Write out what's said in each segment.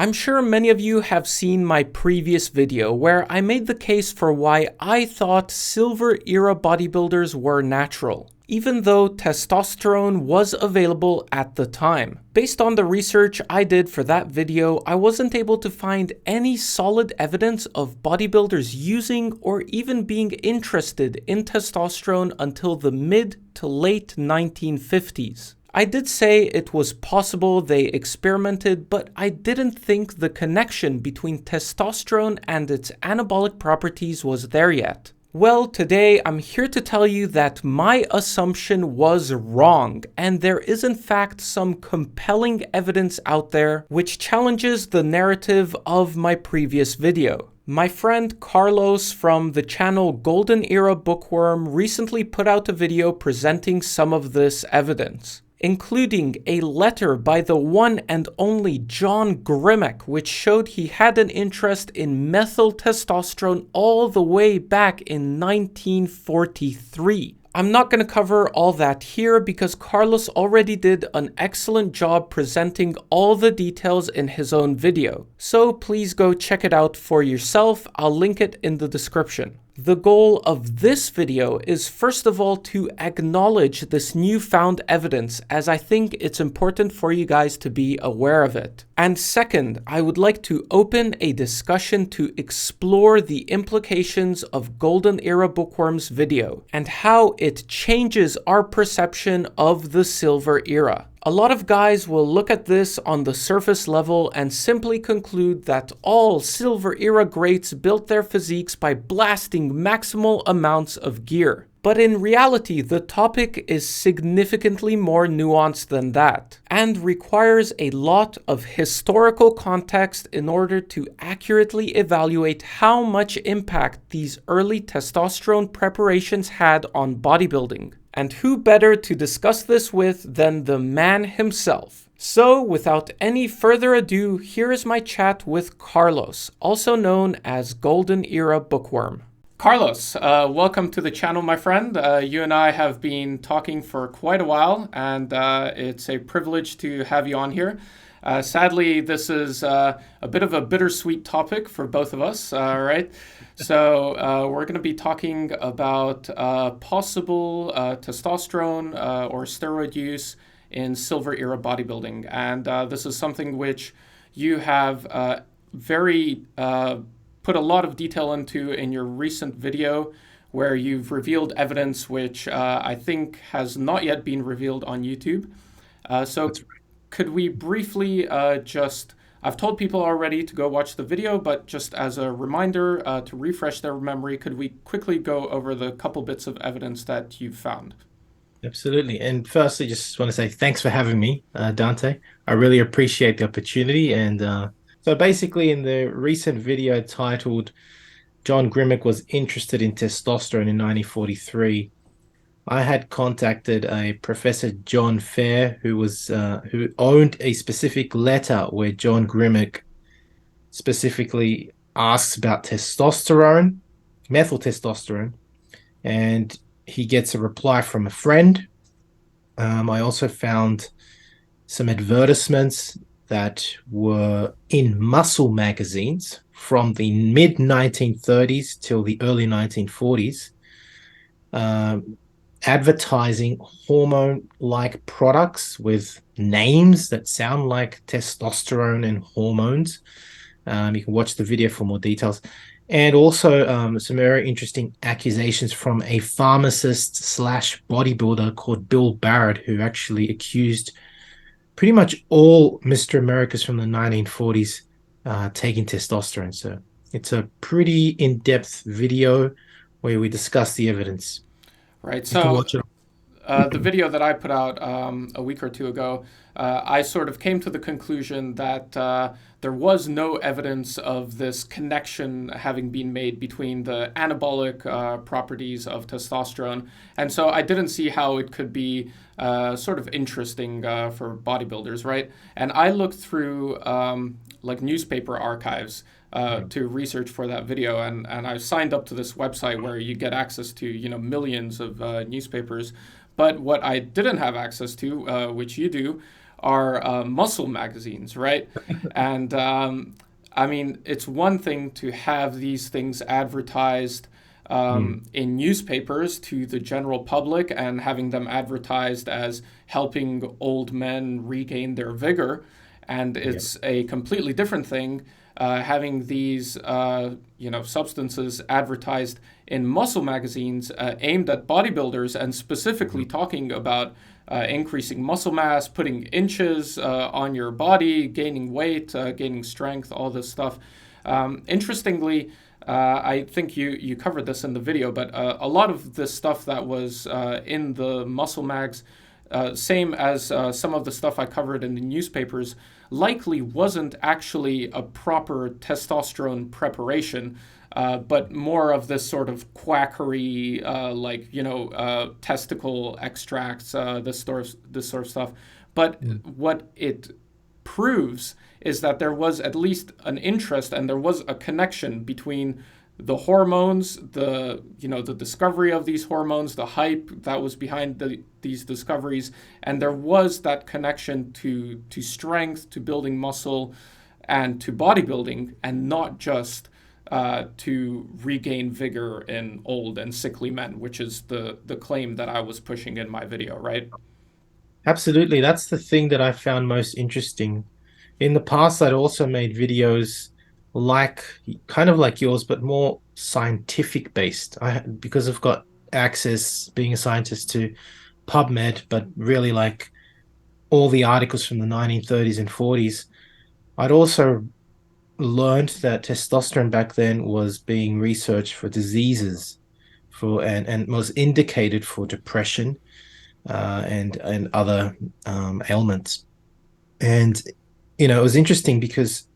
I'm sure many of you have seen my previous video where I made the case for why I thought silver era bodybuilders were natural, even though testosterone was available at the time. Based on the research I did for that video, I wasn't able to find any solid evidence of bodybuilders using or even being interested in testosterone until the mid to late 1950s. I did say it was possible they experimented, but I didn't think the connection between testosterone and its anabolic properties was there yet. Well, today I'm here to tell you that my assumption was wrong, and there is in fact some compelling evidence out there which challenges the narrative of my previous video. My friend Carlos from the channel Golden Era Bookworm recently put out a video presenting some of this evidence, including a letter by the one and only John Grimek, which showed he had an interest in methyl testosterone all the way back in 1943. I'm not going to cover all that here because Carlos already did an excellent job presenting all the details in his own video, so please go check it out for yourself. I'll link it in the description. The goal of this video is first of all to acknowledge this newfound evidence, as I think it's important for you guys to be aware of it. And second, I would like to open a discussion to explore the implications of Golden Era Bookworm's video and how it changes our perception of the Silver Era. A lot of guys will look at this on the surface level and simply conclude that all Silver Era greats built their physiques by blasting maximal amounts of gear. But in reality, the topic is significantly more nuanced than that, and requires a lot of historical context in order to accurately evaluate how much impact these early testosterone preparations had on bodybuilding. And who better to discuss this with than the man himself? So, without any further ado, here is my chat with Carlos, also known as Golden Era Bookworm. Carlos, welcome to the channel, my friend. You and I have been talking for quite a while, and it's a privilege to have you on here. Sadly, this is a bit of a bittersweet topic for both of us, right? So we're going to be talking about possible testosterone or steroid use in Silver Era bodybuilding. And this is something which you have put a lot of detail into in your recent video, where you've revealed evidence which I think has not yet been revealed on YouTube. So could we briefly I've told people already to go watch the video, but just as a reminder to refresh their memory, could we quickly go over the couple bits of evidence that you've found? Absolutely. And firstly, just want to say thanks for having me, Dante. I really appreciate the opportunity. And so basically in the recent video titled John Grimek was interested in testosterone in 1943, I had contacted a Professor John Fair, who owned a specific letter where John Grimek specifically asks about testosterone, methyl testosterone, and he gets a reply from a friend. I also found some advertisements that were in muscle magazines from the mid 1930s till the early 1940s. Advertising hormone-like products with names that sound like testosterone and hormones. You can watch the video for more details. And also some very interesting accusations from a pharmacist slash bodybuilder called Bill Barrett, who actually accused pretty much all Mr. Americas from the 1940s taking testosterone. So it's a pretty in-depth video where we discuss the evidence. Right. So the video that I put out a week or two ago, I sort of came to the conclusion that there was no evidence of this connection having been made between the anabolic properties of testosterone. And so I didn't see how it could be sort of interesting for bodybuilders, right? And I looked through like newspaper archives to research for that video, and I signed up to this website where you get access to millions of newspapers. But what I didn't have access to, which you do, are muscle magazines, right? And I mean, it's one thing to have these things advertised Mm. in newspapers to the general public and having them advertised as helping old men regain their vigor. And Yeah. it's a completely different thing having these substances advertised in muscle magazines aimed at bodybuilders and specifically Mhm. talking about increasing muscle mass, putting inches on your body, gaining weight, gaining strength, all this stuff. Interestingly, I think you covered this in the video, but a lot of the stuff that was in the muscle mags, same as some of the stuff I covered in the newspapers, likely wasn't actually a proper testosterone preparation, but more of this sort of quackery, testicle extracts, this sort of stuff. But Mm. what it proves is that there was at least an interest and there was a connection between the hormones, the discovery of these hormones, the hype that was behind these discoveries, and there was that connection to strength, to building muscle, and to bodybuilding, and not just to regain vigor in old and sickly men, which is the claim that I was pushing in my video, right? Absolutely. That's the thing that I found most interesting. In the past, I'd also made videos like kind of like yours, but more scientific based. Because I've got access being a scientist to PubMed, but really like all the articles from the 1930s and 40s. I'd also learned that testosterone back then was being researched for diseases and was indicated for depression and other ailments. And it was interesting because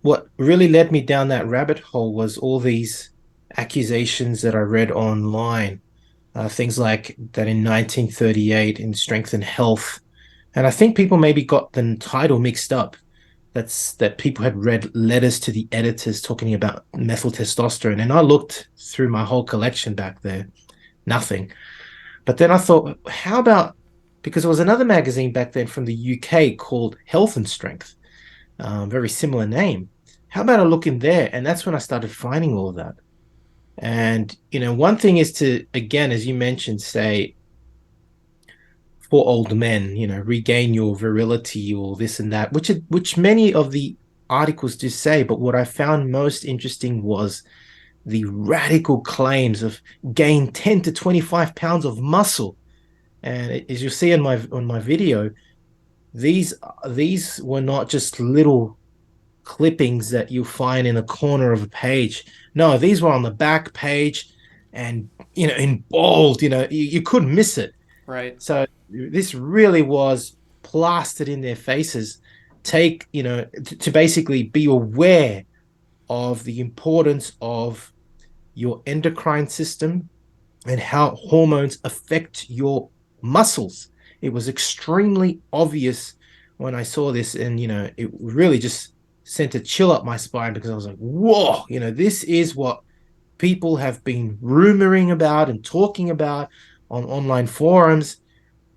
what really led me down that rabbit hole was all these accusations that I read online, things like that in 1938 in Strength and Health. And I think people maybe got the title mixed up. That people had read letters to the editors talking about methyl testosterone. And I looked through my whole collection back there, nothing. But then I thought, how about, because there was another magazine back then from the UK called Health and Strength, very similar name. How about I look in there? And that's when I started finding all of that. And, one thing is to, again, as you mentioned, say, for old men, regain your virility or this and that, which many of the articles do say. But what I found most interesting was the radical claims of gain 10 to 25 pounds of muscle. And as you see in my video, these these were not just little clippings that you find in a corner of a page. No, these were on the back page and in bold, you couldn't miss it. Right. So this really was plastered in their faces. Take, to basically be aware of the importance of your endocrine system and how hormones affect your muscles. It was extremely obvious when I saw this, and it really just sent a chill up my spine because I was like, whoa, this is what people have been rumoring about and talking about on online forums.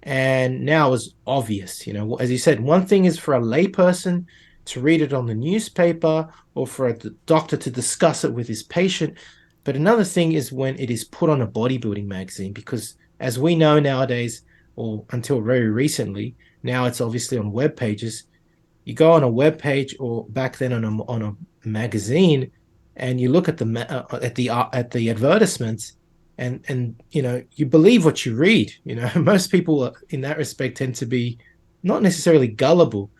And now it's obvious. As you said, one thing is for a layperson to read it on the newspaper or for a doctor to discuss it with his patient. But another thing is when it is put on a bodybuilding magazine, because as we know nowadays, or until very recently, now it's obviously on web pages. You go on a web page or back then on a magazine, and you look at the advertisements, and you believe what you read. Most people in that respect tend to be not necessarily gullible,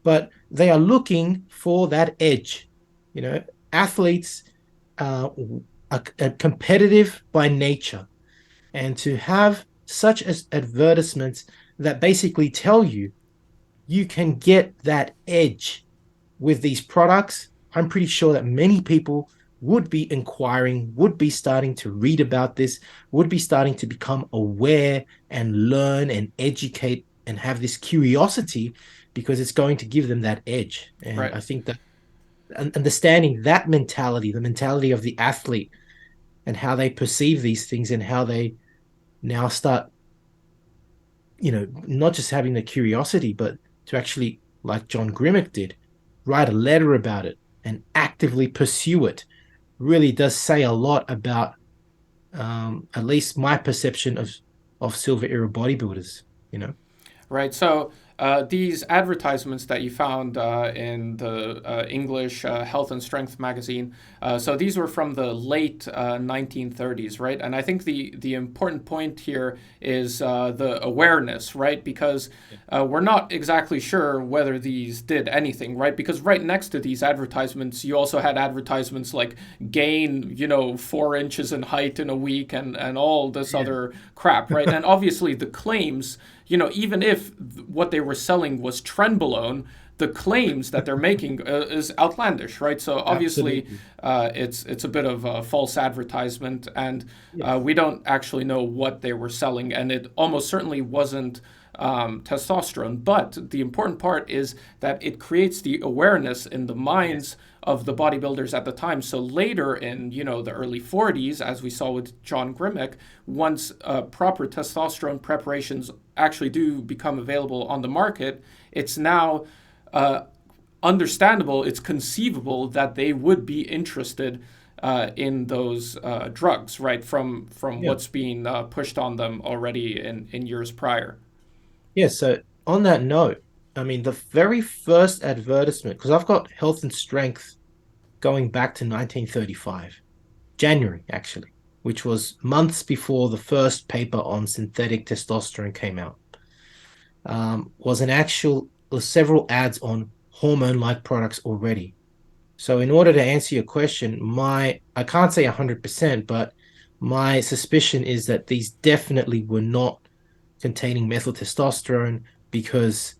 but they are looking for that edge. Athletes are competitive by nature, and to have such as advertisements that basically tell you can get that edge with these products, I'm pretty sure that many people would be inquiring, would be starting to read about this, would be starting to become aware and learn and educate and have this curiosity because it's going to give them that edge. And Right. I think that understanding that mentality, the mentality of the athlete and how they perceive these things and how they now start, not just having the curiosity, but to actually, like John Grimmick did, write a letter about it and actively pursue it really does say a lot about at least my perception of silver era bodybuilders, you know. Right. So these advertisements that you found in the English Health and Strength magazine, so these were from the late 1930s, right? And I think the important point here is the awareness, right? Because we're not exactly sure whether these did anything, right? Because right next to these advertisements, you also had advertisements like gain, 4 inches in height in a week and all this Yeah. other crap, right? And obviously the claims, even if what they were selling was trenbolone, the claims that they're making is outlandish, right? So obviously, Absolutely. it's a bit of a false advertisement, and Yes. we don't actually know what they were selling, and it almost certainly wasn't testosterone. But the important part is that it creates the awareness in the Yes. minds of the bodybuilders at the time. So later in the early 40s, as we saw with John Grimmick, once proper testosterone preparations actually do become available on the market, it's now uh, understandable, it's conceivable that they would be interested in those drugs, right? From Yeah. what's being pushed on them already in years prior. Yeah. So on that note, I mean, the very first advertisement, because I've got Health and Strength going back to 1935, January actually, which was months before the first paper on synthetic testosterone came out, was several ads on hormone-like products already. So in order to answer your question, I can't say 100%, but my suspicion is that these definitely were not containing methyl testosterone because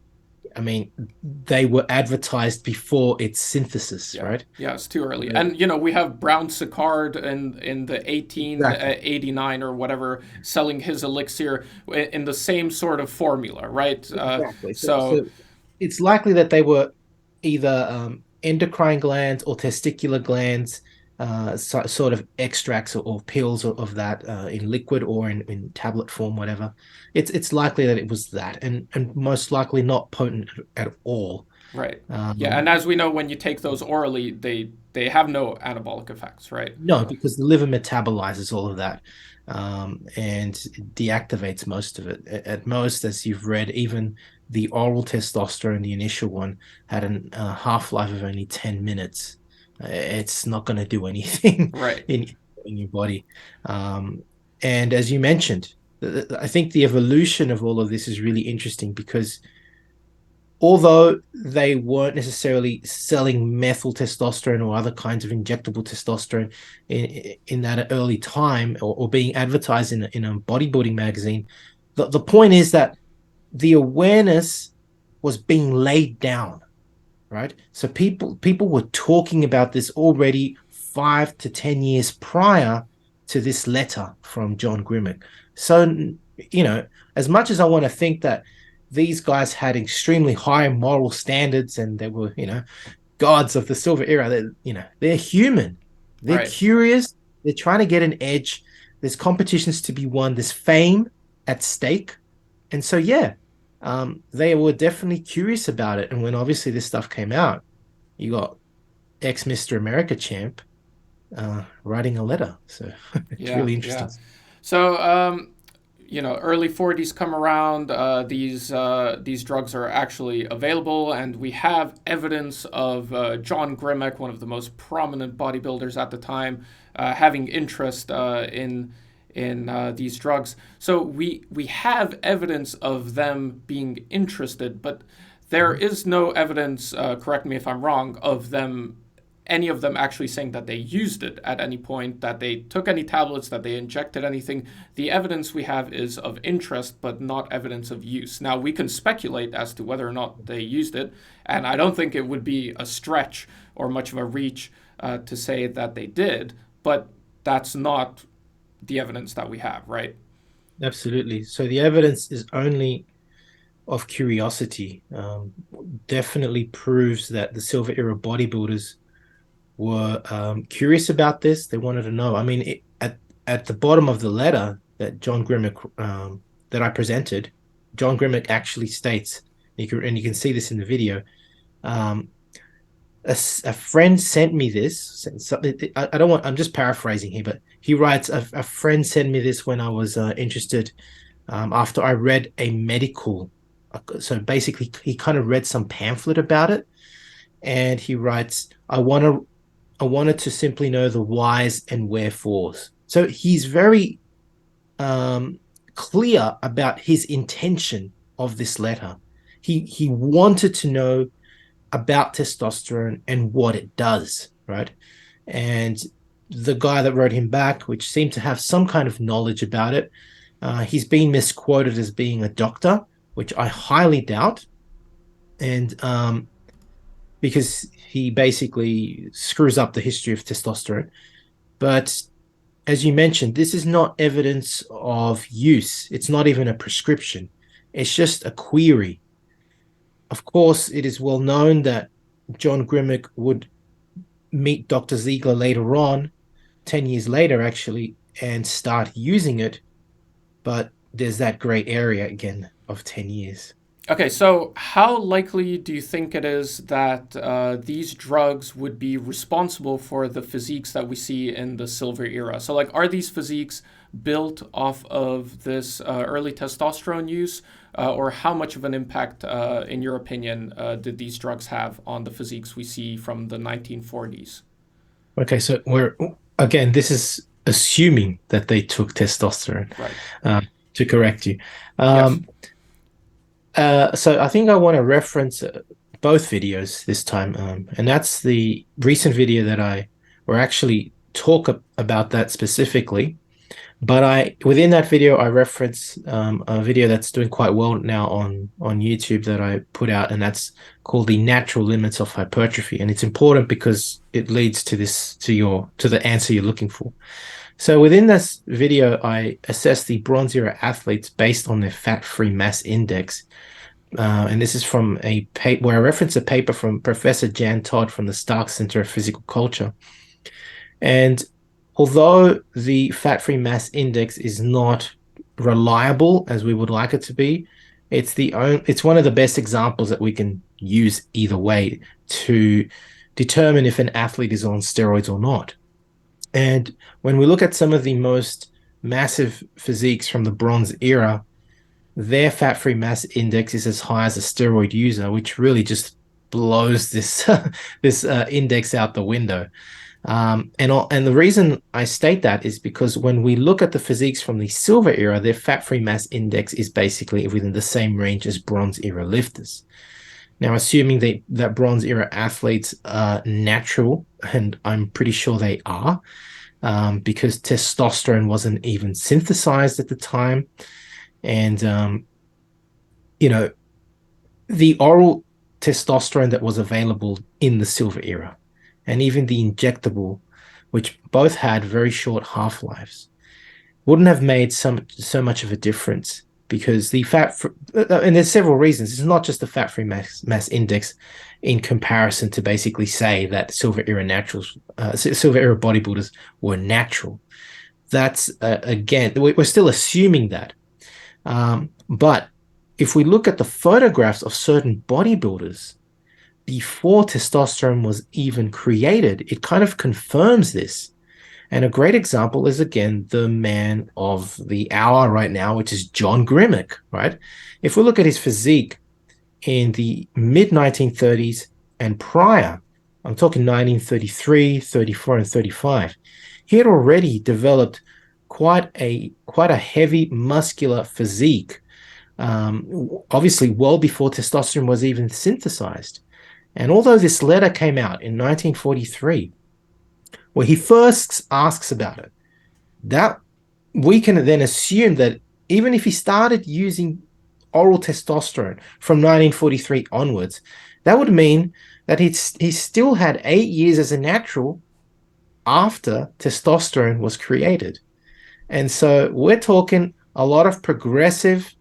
I mean they were advertised before its synthesis, Yeah. right? Yeah, it's too early. Uh, And we have Brown Sicard in the exactly. 1889 or whatever selling his elixir in the same sort of formula, right? Exactly. So So it's likely that they were either endocrine glands or testicular glands, sort of extracts or pills of that in liquid or in tablet form, whatever. It's likely that it was that, and most likely not potent at all. right. Yeah, and Um, as we know, when you take those orally, they have no anabolic effects, right? no, because the liver metabolizes all of that and deactivates most of it. At most, as you've read, even the oral testosterone, the initial one, had a half-life of only 10 minutes. It's not going to do anything Right. in, in your body. And as you mentioned, I think the evolution of all of this is really interesting because although they weren't necessarily selling methyl testosterone or other kinds of injectable testosterone in that early time or being advertised in a bodybuilding magazine, the point is that the awareness was being laid down, right? So people were talking about this already 5 to 10 years prior to this letter from John Grimmick. So, you know, as much as I want to think that these guys had extremely high moral standards and they were, gods of the silver era, they're human. They're Right. curious. They're trying to get an edge. There's competitions to be won. There's fame at stake. And so, yeah, they were definitely curious about it. And when obviously this stuff came out, you got ex Mr. America champ writing a letter. So it's Yeah. really Yeah. interesting. So early 40s come around. These drugs are actually available, and we have evidence of John Grimmick, one of the most prominent bodybuilders at the time, having interest in these drugs. So we have evidence of them being interested, but there Mhm. is no evidence. Correct me if I'm wrong. Of them any of them actually saying that they used it at any point, that they took any tablets, that they injected anything. The evidence we have is of interest, but not evidence of use. Now, we can speculate as to whether or not they used it, and I don't think it would be a stretch or much of a reach to say that they did, but that's not the evidence that we have, right? Absolutely. So the evidence is only of curiosity. Definitely proves that the silver era bodybuilders were curious about this. They wanted to know. I mean, at the bottom of the letter that John Grimmick that I presented, John Grimmick actually states and you can see this in the video. Um, a friend sent me this. I don't want. I'm just paraphrasing here, but he writes, a friend sent me this when I was interested after I read a medical. So basically, he kind of read some pamphlet about it, and he writes, I wanted to simply know the whys and wherefores. So he's very um, clear about his intention of this letter. He wanted to know about testosterone and what it does, right? And the guy that wrote him back, which seemed to have some kind of knowledge about it, he's been misquoted as being a doctor, which I highly doubt. And because he basically screws up the history of testosterone. But as you mentioned, this is not evidence of use. It's not even a prescription. It's just a query. Of course, it is well known that John Grimmick would meet Dr. Ziegler later on, 10 years later, actually, and start using it. But there's that gray area again of 10 years. Okay, so how likely do you think it is that these drugs would be responsible for the physiques that we see in the silver era? So, like, are these physiques built off of this early testosterone use, or how much of an impact, in your opinion, did these drugs have on the physiques we see from the 1940s? Okay, so again, this is assuming that they took testosterone, Right. uh, to correct you. Yes. So I think I want to reference both videos this time, and that's the recent video that or actually talk about that specifically. But within that video, I reference a video that's doing quite well now on YouTube that I put out, and that's called the natural limits of hypertrophy. And it's important because it leads to the answer you're looking for. So within this video, I assess the Bronze Era athletes based on their fat-free mass index. And this is from a paper where I reference a paper from Professor Jan Todd from the Stark Center of Physical Culture. And although the fat-free mass index is not reliable as we would like it to be, it's one of the best examples that we can use either way to determine if an athlete is on steroids or not. And when we look at some of the most massive physiques from the Bronze Era, their fat-free mass index is as high as a steroid user, which really just blows this this index out the window. And the reason I state that is because when we look at the physiques from the Silver Era, their fat-free mass index is basically within the same range as Bronze Era lifters. Now, assuming that Bronze Era athletes are natural, and I'm pretty sure they are, because testosterone wasn't even synthesized at the time, and the oral testosterone that was available in the Silver Era, and even the injectable, which both had very short half-lives, wouldn't have made so much of a difference because and there's several reasons. It's not just the fat-free mass index in comparison to basically say that Silver Era bodybuilders were natural. That's again, we're still assuming that. But if we look at the photographs of certain bodybuilders before testosterone was even created, it kind of confirms this. And a great example is, again, the man of the hour right now, which is John Grimmick, right? If we look at his physique in the mid-1930s and prior, I'm talking 1933, 34, and 35, he had already developed quite a heavy muscular physique, obviously well before testosterone was even synthesized. And although this letter came out in 1943, where he first asks about it, that we can then assume that even if he started using oral testosterone from 1943 onwards, that would mean that he still had 8 years as a natural after testosterone was created. And so we're talking a lot of progressive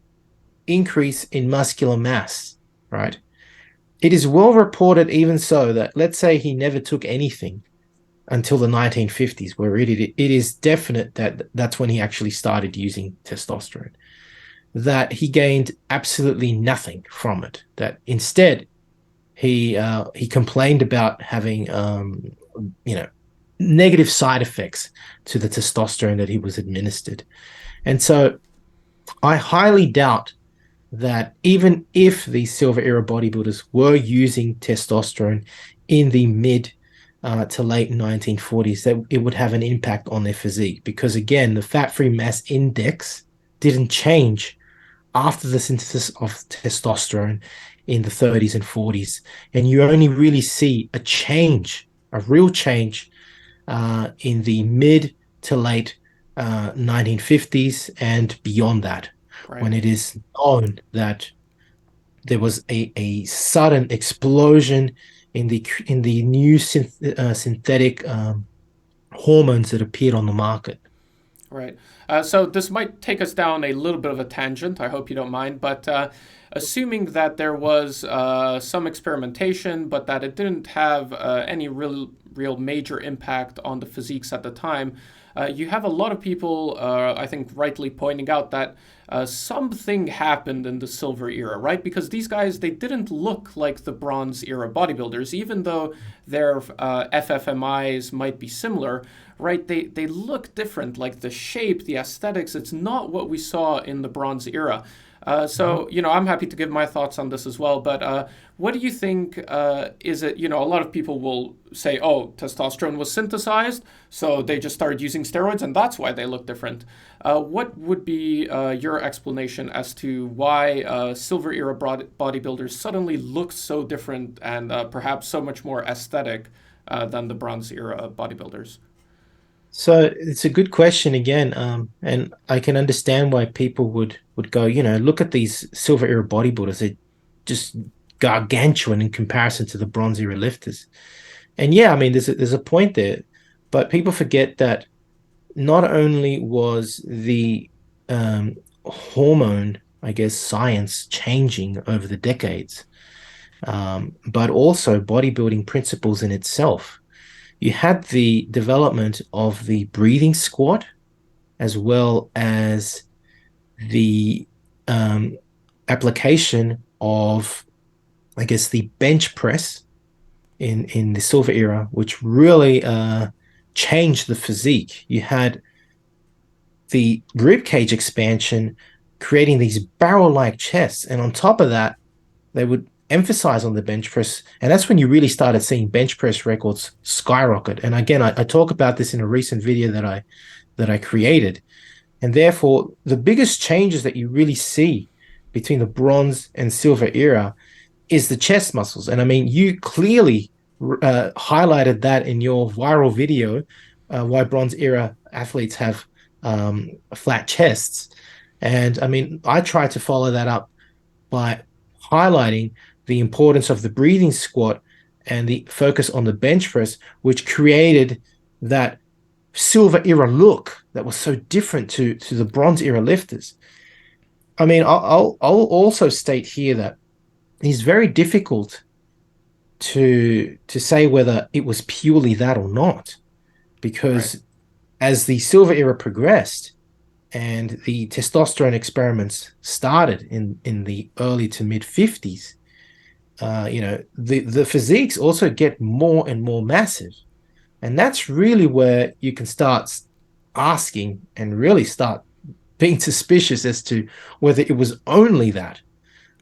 increase in muscular mass, right? It is well reported even so that, let's say he never took anything until the 1950s, where it is definite that that's when he actually started using testosterone. that he gained absolutely nothing from it. That instead he complained about having you know negative side effects to the testosterone that he was administered. And so I highly doubt that even if these silver era bodybuilders were using testosterone in the mid to late 1940s, that it would have an impact on their physique. Because again, the fat free mass index didn't change after the synthesis of testosterone in the 30s and 40s. And you only really see a change, a real change, in the mid to late 1950s and beyond that, when Right. it is known that there was a sudden explosion in the new synthetic hormones that appeared on the market. Right. So this might take us down a little bit of a tangent. I hope you don't mind. But assuming that there was some experimentation, but that it didn't have any real major impact on the physiques at the time, you have a lot of people, I think, rightly pointing out that something happened in the silver era, right? Because these guys, they didn't look like the bronze era bodybuilders, even though their FFMIs might be similar, right? They look different, like the shape, the aesthetics. It's not what we saw in the bronze era. So, I'm happy to give my thoughts on this as well. But what do you think is it? A lot of people will say, oh, testosterone was synthesized, so they just started using steroids, and that's why they look different. What would be your explanation as to why silver era bodybuilders suddenly look so different and perhaps so much more aesthetic than the bronze era bodybuilders? So it's a good question again, and I can understand why people would go, look at these silver era bodybuilders. They're just gargantuan in comparison to the bronze era lifters. And yeah, I mean, there's a point there, but people forget that not only was the hormone, I guess, science changing over the decades, but also bodybuilding principles in itself. You had the development of the breathing squat as well as the um, application of, I guess, the bench press in the silver era, which really changed the physique. You had the rib cage expansion creating these barrel-like chests, and on top of that, they would emphasize on the bench press, and that's when you really started seeing bench press records skyrocket. And again, I talk about this in a recent video that I created. And therefore, the biggest changes that you really see between the bronze and silver era is the chest muscles. And I mean, you clearly highlighted that in your viral video, why bronze era athletes have flat chests. And I mean, I try to follow that up by highlighting the importance of the breathing squat and the focus on the bench press, which created that silver era look that was so different to the bronze era lifters. I mean, I'll also state here that it's very difficult to say whether it was purely that or not, Right. because as the silver era progressed and the testosterone experiments started in the early to mid 50s, the physiques also get more and more massive. And that's really where you can start asking and really start being suspicious as to whether it was only that.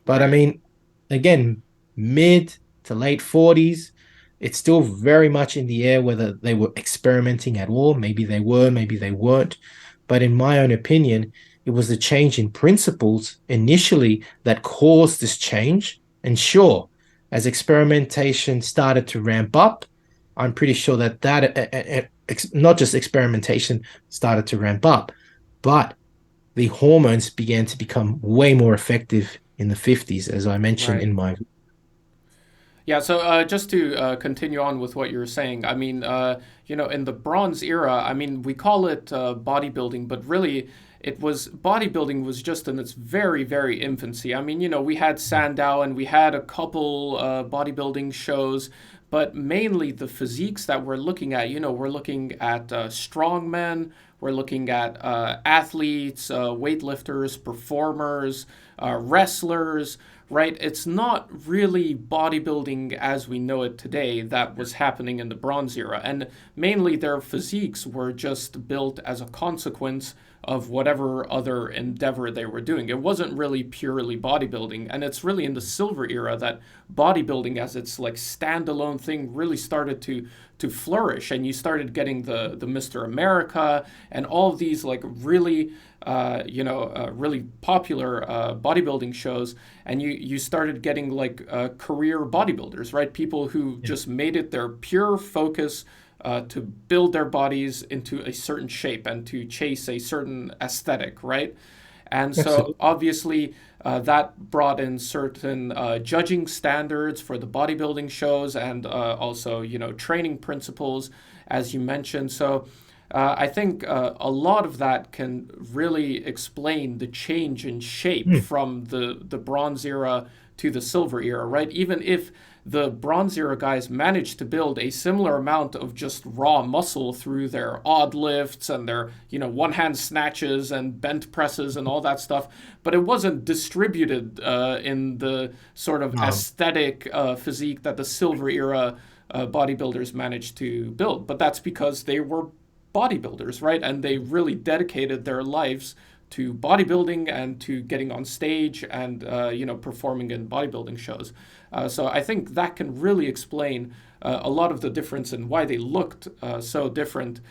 But I Right. mean, again, mid to late 40s, it's still very much in the air whether they were experimenting at all. Maybe they were, maybe they weren't. But in my own opinion, it was the change in principles initially that caused this change. And sure, as experimentation started to ramp up, I'm pretty sure that not just experimentation started to ramp up, but the hormones began to become way more effective in the 50s, as I mentioned Right. in my. Yeah, so just to continue on with what you were saying, I mean, in the Bronze era, I mean, we call it bodybuilding, but really, bodybuilding was just in its very, very infancy. I mean, we had Sandow and we had a couple bodybuilding shows, but mainly the physiques that we're looking at, we're looking at strongmen, we're looking at athletes, weightlifters, performers, wrestlers, right? It's not really bodybuilding as we know it today that was happening in the Bronze Era. And mainly their physiques were just built as a consequence of whatever other endeavor they were doing. It wasn't really purely bodybuilding. And it's really in the Silver Era that bodybuilding as its like standalone thing really started to flourish, and you started getting the Mr. America and all of these like really really popular bodybuilding shows, and you started getting like career bodybuilders, right? People who just made it their pure focus to build their bodies into a certain shape and to chase a certain aesthetic, right? And so Absolutely. obviously that brought in certain judging standards for the bodybuilding shows, and also, training principles, as you mentioned. So I think a lot of that can really explain the change in shape Hmm. from the Bronze Era to the Silver Era, right? Even if the Bronze Era guys managed to build a similar amount of just raw muscle through their odd lifts and their, one hand snatches and bent presses and all that stuff, but it wasn't distributed in the sort of Um, aesthetic physique that the Silver Era bodybuilders managed to build. But that's because they were bodybuilders, right? And they really dedicated their lives to bodybuilding and to getting on stage and performing in bodybuilding shows. So I think that can really explain a lot of the difference in why they looked so different,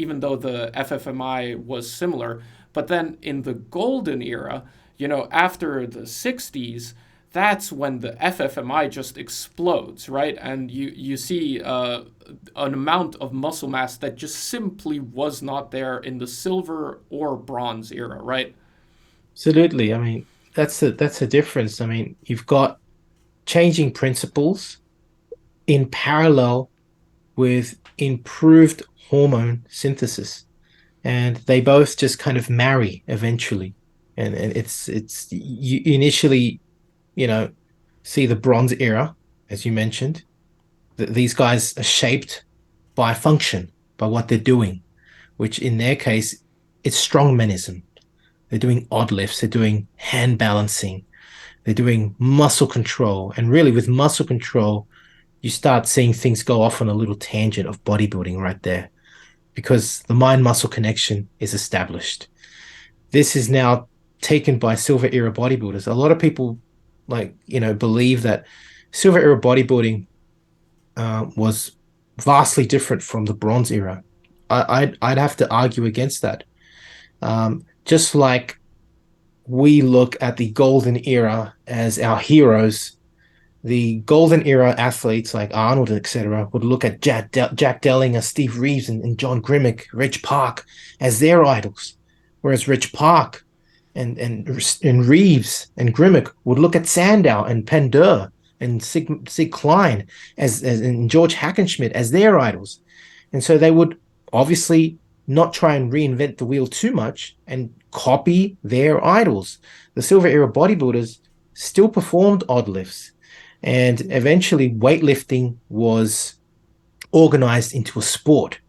even though the FFMI was similar. But then in the golden era, after the 60s, that's when the FFMI just explodes, right? And you see an amount of muscle mass that just simply was not there in the silver or bronze era, right? Absolutely. I mean, that's a difference. I mean, you've got changing principles in parallel with improved hormone synthesis, and they both just kind of marry eventually. And it's you initially, you know, see the Bronze Era, as you mentioned. These guys are shaped by function, by what they're doing, which in their case, it's strongmanism. They're doing odd lifts, they're doing hand balancing, they're doing muscle control. And really, with muscle control, you start seeing things go off on a little tangent of bodybuilding right there because the mind muscle connection is established. This is now taken by silver era bodybuilders. A lot of people, believe that silver era bodybuilding was vastly different from the bronze era. I'd have to argue against that. Just like we look at the golden era as our heroes, the golden era athletes like Arnold, etc., would look at Jack Dellinger, Steve Reeves, and John Grimmick, Rich Park as their idols. Whereas Rich Park and Reeves and Grimmick would look at Sandow and Pandur and Sig Klein and George Hackenschmidt as their idols. And so they would obviously not try and reinvent the wheel too much and copy their idols. The Silver Era bodybuilders still performed odd lifts, and eventually weightlifting was organized into a sport.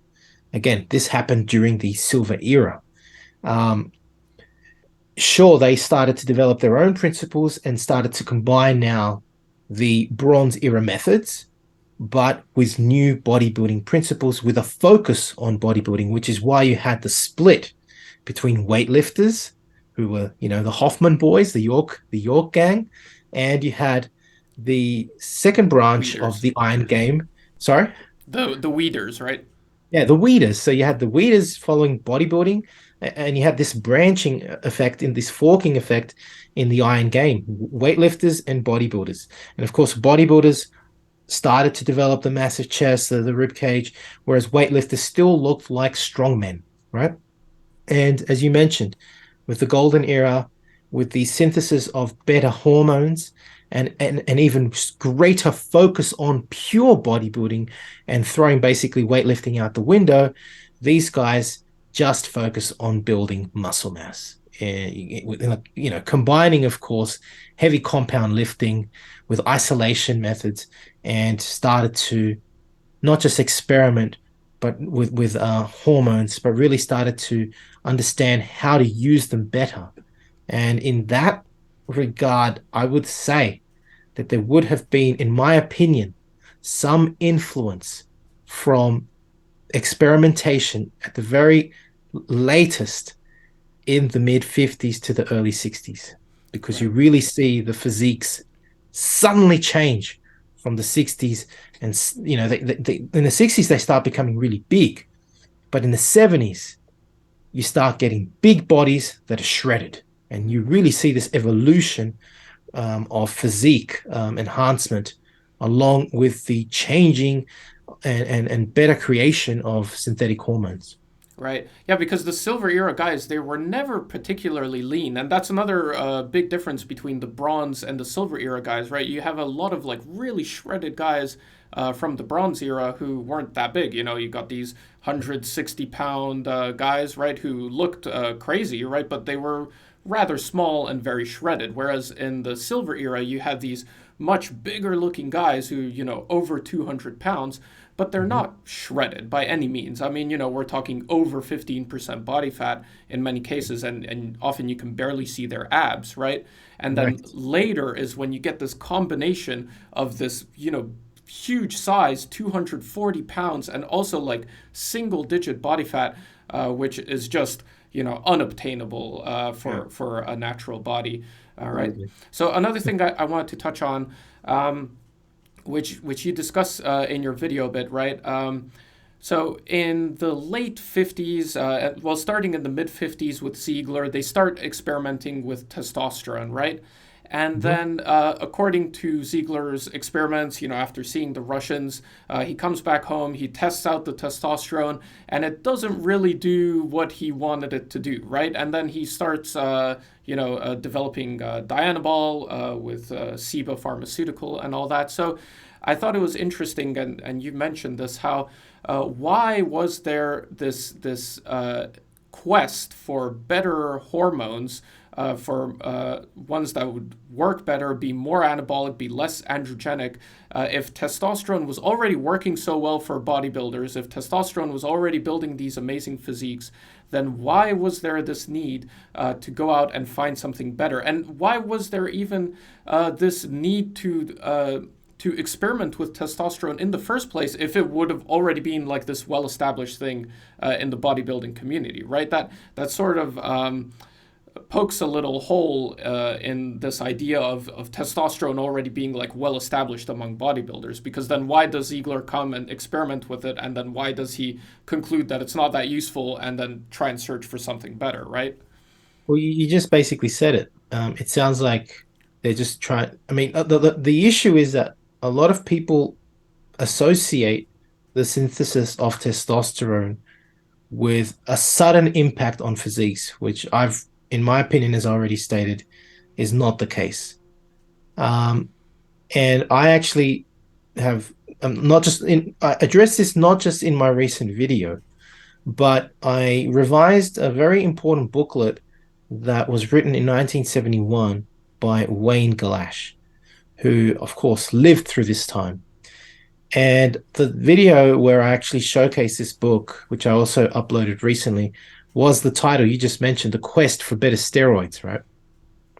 Again, this happened during the Silver Era. Um, sure, they started to develop their own principles and started to combine now the Bronze Era methods, but with new bodybuilding principles with a focus on bodybuilding, which is why you had the split between weightlifters, who were, the Hoffman boys, the York gang, and you had the second branch of Weeders. the Iron Game. Sorry? The weeders, right? Yeah, the weeders. So you had the weeders following bodybuilding, and you had this branching effect in this forking effect in the Iron Game, weightlifters and bodybuilders. And of course, bodybuilders started to develop the massive chest, the rib cage, whereas weightlifters still looked like strongmen, right? And as you mentioned, with the golden era, with the synthesis of better hormones and even greater focus on pure bodybuilding and throwing basically weightlifting out the window, these guys just focus on building muscle mass. combining, of course, heavy compound lifting with isolation methods, and started to not just experiment, but with hormones, but really started to understand how to use them better. And in that regard, I would say that there would have been, in my opinion, some influence from experimentation at the very latest in the mid 50s to the early 60s, because Right. you really see the physiques suddenly change from the 60s. And in the 60s they start becoming really big, but in the 70s you start getting big bodies that are shredded, and you really see this evolution of physique enhancement, along with the changing and better creation of synthetic hormones. Right. Yeah, because the silver era guys, they were never particularly lean. And that's another big difference between the bronze and the silver era guys, right? You have a lot of like really shredded guys from the bronze era who weren't that big. You know, you got these 160-pound guys, right, who looked crazy, right? But they were rather small and very shredded. Whereas in the silver era, you had these much bigger looking guys who, you know, over 200 pounds, but they're Mhm. not shredded by any means. I mean, you know, we're talking over 15% body fat in many cases, and often you can barely see their abs, right? And then Correct. later is when you get this combination of this, you know, huge size, 240 pounds, and also like single digit body fat, which is just, you know, unobtainable Yeah, for a natural body. All right. absolutely. So another thing I wanted to touch on, which you discuss in your video a bit, right? So in the late 50s, well, starting in the mid 50s with Ziegler, they start experimenting with testosterone, right? And Mhm. then, according to Ziegler's experiments, you know, after seeing the Russians, he comes back home, he tests out the testosterone, and it doesn't really do what he wanted it to do, right? And then he starts, developing Dianabol with Ciba Pharmaceutical and all that. So I thought it was interesting, and you mentioned this, how why was there this quest for better hormones, for ones that would work better, be more anabolic, be less androgenic. If testosterone was already working so well for bodybuilders, if testosterone was already building these amazing physiques, then why was there this need to go out and find something better? And why was there even this need to experiment with testosterone in the first place if it would have already been like this well-established thing in the bodybuilding community, right? That sort of pokes a little hole in this idea of testosterone already being like well established among bodybuilders, because then why does Ziegler come and experiment with it, and then why does he conclude that it's not that useful and then try and search for something better, right? Well, you just basically said it. It sounds like they're just trying. I mean, the issue is that a lot of people associate the synthesis of testosterone with a sudden impact on physiques, which in my opinion, as already stated, is not the case. Um, and I actually have not just I addressed this not just in my recent video, but I revised a very important booklet that was written in 1971 by Wayne Galash, who, of course, lived through this time. And the video where I actually showcased this book, which I also uploaded recently, was the title you just mentioned, The Quest for Better Steroids, right?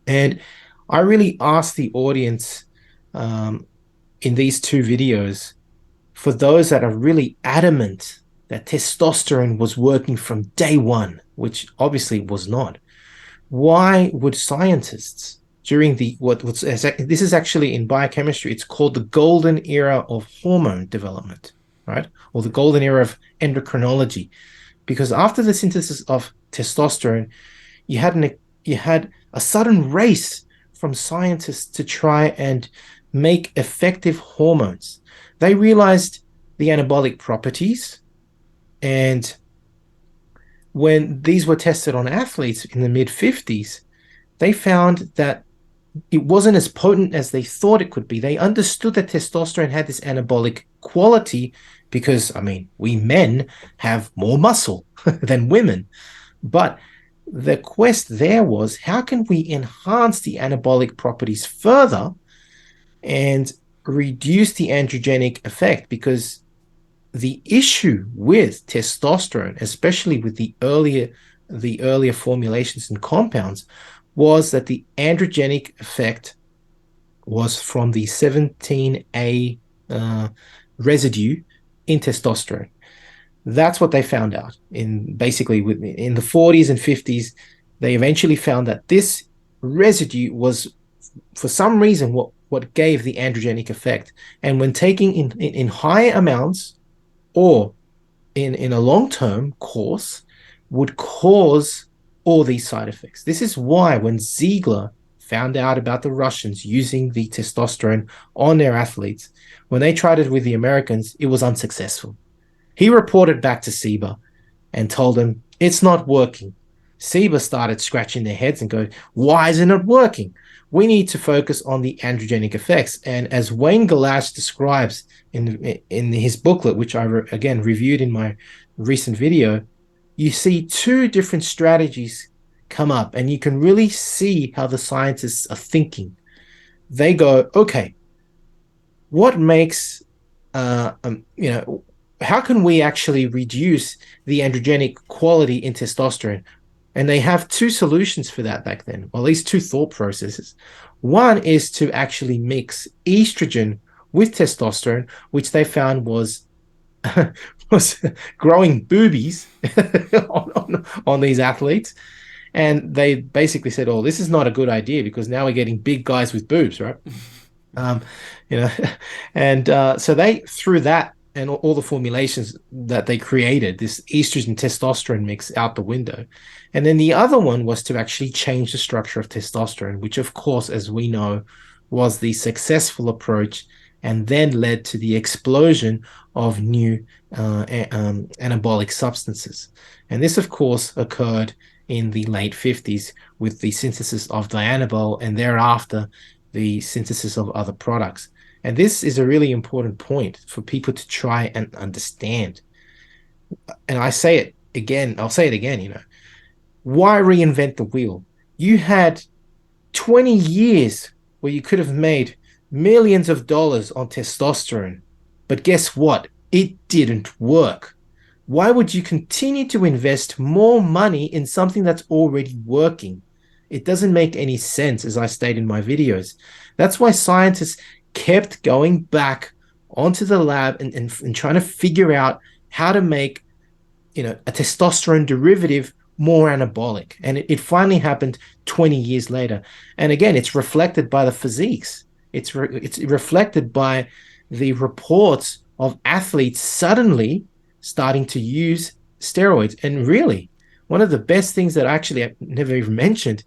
And I really asked the audience um, in these two videos, for those that are really adamant that testosterone was working from day one, which obviously was not, why would scientists during this is actually in biochemistry, it's called the golden era of hormone development, right? Or the golden era of endocrinology. Because after the synthesis of testosterone, you had a sudden race from scientists to try and make effective hormones. They realized the anabolic properties, and when these were tested on athletes in the mid 50s, they found that it wasn't as potent as they thought it could be. They understood that testosterone had this anabolic quality because, I mean, we men have more muscle than women. But The quest there was, how can we enhance the anabolic properties further and reduce the androgenic effect? Because the issue with testosterone, especially with the earlier formulations and compounds, was that the androgenic effect was from the 17A uh, residue in testosterone. That's what they found out in the 40s and 50s. They eventually found that this residue was, for some reason, what gave the androgenic effect. And when taking in high amounts or in a long-term course, would cause all these side effects. This is why when Ziegler found out about the Russians using the testosterone on their athletes, when they tried it with the Americans, it was unsuccessful. He reported back to Sieber and told him it's not working. Sieber started scratching their heads and go, why isn't it working? We need to focus on the androgenic effects. And as Wayne Galash describes in his booklet, which I again reviewed in my recent video, you see two different strategies come up, and you can really see how the scientists are thinking. They go, okay, what makes how can we actually reduce the androgenic quality in testosterone? And they have two solutions for that back then, or at least two thought processes. One is to actually mix estrogen with testosterone, which they found was was growing boobies on these athletes. And they basically said, oh, this is not a good idea because now we're getting big guys with boobs, right? um, you know, and so they threw that and all the formulations that they created, this estrogen testosterone mix, out the window. And then the other one was to actually change the structure of testosterone, which, of course, as we know, was the successful approach and then led to the explosion of new anabolic substances. And this, of course, occurred in the late 50s with the synthesis of Dianabol and thereafter the synthesis of other products. And this is a really important point for people to try and understand. And I say it again, I'll say it again, why reinvent the wheel? You had 20 years where you could have made millions of dollars on testosterone. But guess what? It didn't work. Why would you continue to invest more money in something that's already working? It doesn't make any sense, as I state in my videos. That's why scientists kept going back onto the lab and trying to figure out how to make a testosterone derivative more anabolic. And it finally happened 20 years later. And again, it's reflected by the physiques. It's reflected by the reports of athletes suddenly starting to use steroids. And really, one of the best things that actually I never even mentioned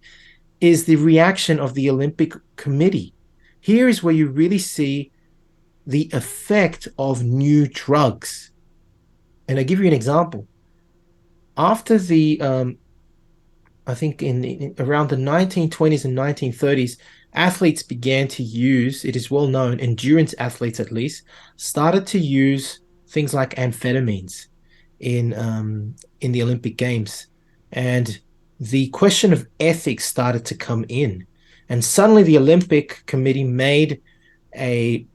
is the reaction of the Olympic Committee. Here is where you really see the effect of new drugs. And I give you an example. After I think in around the 1920s and 1930s, athletes began to use, it is well known, endurance athletes at least, started to use things like amphetamines in the Olympic Games. And the question of ethics started to come in. And suddenly the Olympic Committee made a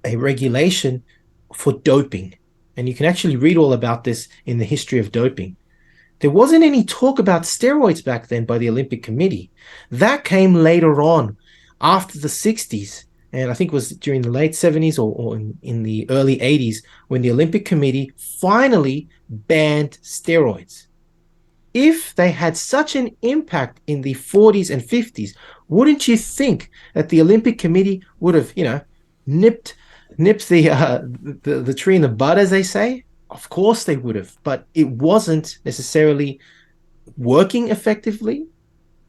regulation for doping. And you can actually read all about this in the history of doping. There wasn't any talk about steroids back then by the Olympic Committee. That came later on after the 60s. And I think it was during the late 70s or in the early 80s when the Olympic Committee finally banned steroids. If they had such an impact in the 40s and 50s, wouldn't you think that the Olympic Committee would have, nipped the tree in the bud, as they say? Of course they would have, but it wasn't necessarily working effectively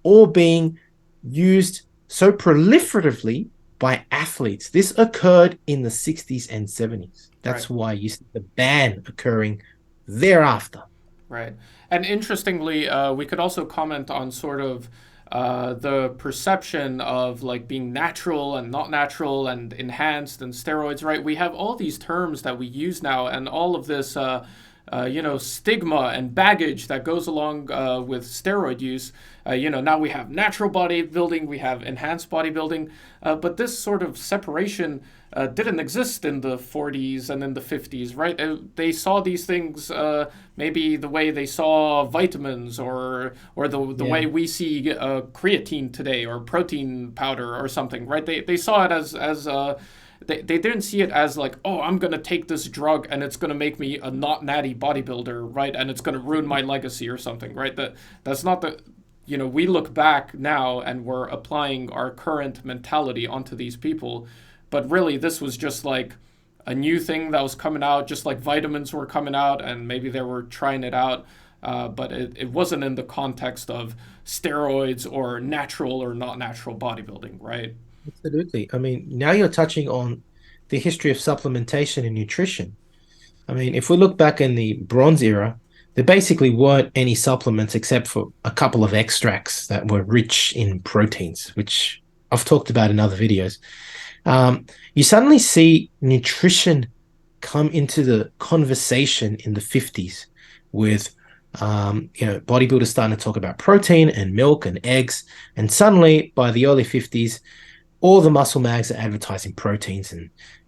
or being used so proliferatively by athletes. This occurred in the 60s and 70s. That's why you see the ban occurring thereafter. Right. And interestingly, we could also comment on sort of the perception of like being natural and not natural and enhanced and steroids, right? We have all these terms that we use now, and all of this stigma and baggage that goes along with steroid use. Now we have natural bodybuilding, we have enhanced bodybuilding, but this sort of separation didn't exist in the 40s and in the 50s, right? They saw these things maybe the way they saw vitamins, or the Yeah. way we see creatine today, or protein powder or something, right? They saw it as they didn't see it as like, oh, I'm gonna take this drug and it's gonna make me a not natty bodybuilder, right? And it's gonna ruin my legacy or something, right? That's not the we look back now and we're applying our current mentality onto these people, but really this was just like a new thing that was coming out, just like vitamins were coming out, and maybe they were trying it out. But it wasn't in the context of steroids or natural or not natural bodybuilding, right? Absolutely. I mean, now you're touching on the history of supplementation and nutrition. I mean, if we look back in the Bronze Era, there basically weren't any supplements except for a couple of extracts that were rich in proteins, which I've talked about in other videos. You suddenly see nutrition come into the conversation in the 50s with bodybuilders starting to talk about protein and milk and eggs. And suddenly by the early 50s, all the muscle mags are advertising proteins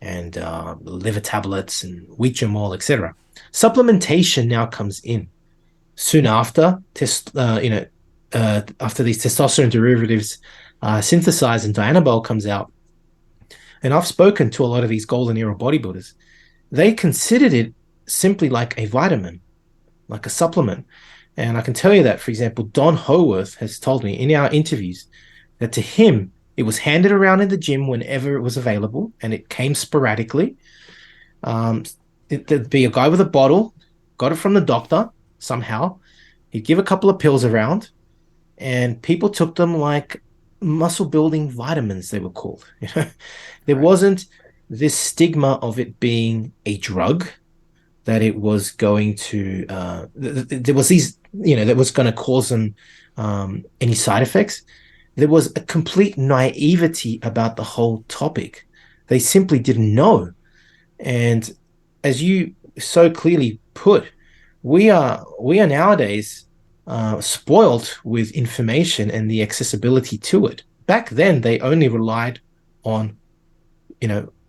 and liver tablets and wheat germ oil, etc. Supplementation now comes in soon after after these testosterone derivatives synthesize and Dianabol comes out. And I've spoken to a lot of these golden era bodybuilders. They considered it simply like a vitamin, like a supplement. And I can tell you that, for example, Don Howarth has told me in our interviews that to him, it was handed around in the gym whenever it was available, and it came sporadically. Um, There'd be a guy with a bottle, got it from the doctor somehow. He'd give a couple of pills around, and people took them like muscle building vitamins, they were called. There Right. wasn't this stigma of it being a drug, that it was going to there was these that was going to cause them any side effects. There was a complete naivety about the whole topic. They simply didn't know. And as you so clearly put, we are nowadays spoiled with information and the accessibility to it. Back then, they only relied on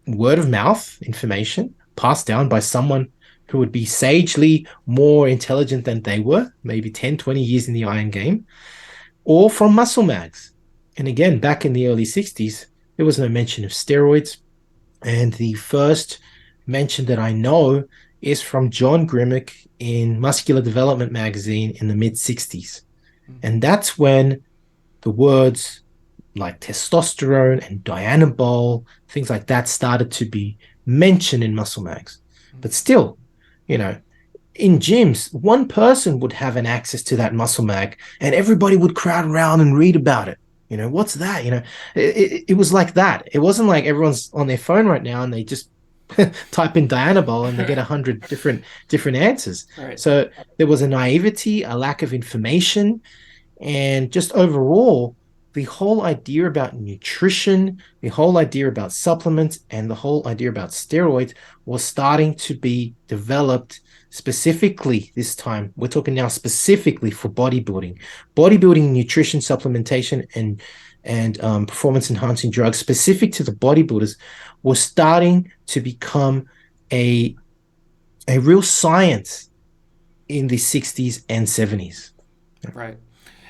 word of mouth information passed down by someone who would be sagely more intelligent than they were, maybe 10, 20 years in the iron game, or from muscle mags. And again, back in the early 60s, there was no mention of steroids. And the first mention that I know is from John Grimmick in Muscular Development magazine in the mid 60s. Mm-hmm. And that's when the words like testosterone and Dianabol, things like that started to be mentioned in muscle mags. But still, you know, in gyms, one person would have an access to that muscle mag and everybody would crowd around and read about it. What's that? It was like that. It wasn't like everyone's on their phone right now and they just type in Dianabol and they get 100 different answers. Right. So there was a naivety, a lack of information, and just overall, the whole idea about nutrition, the whole idea about supplements, and the whole idea about steroids was starting to be developed specifically this time. We're talking now specifically for bodybuilding. Bodybuilding, nutrition, supplementation, and performance enhancing drugs specific to the bodybuilders was starting to become a real science in the 60s and 70s. Right.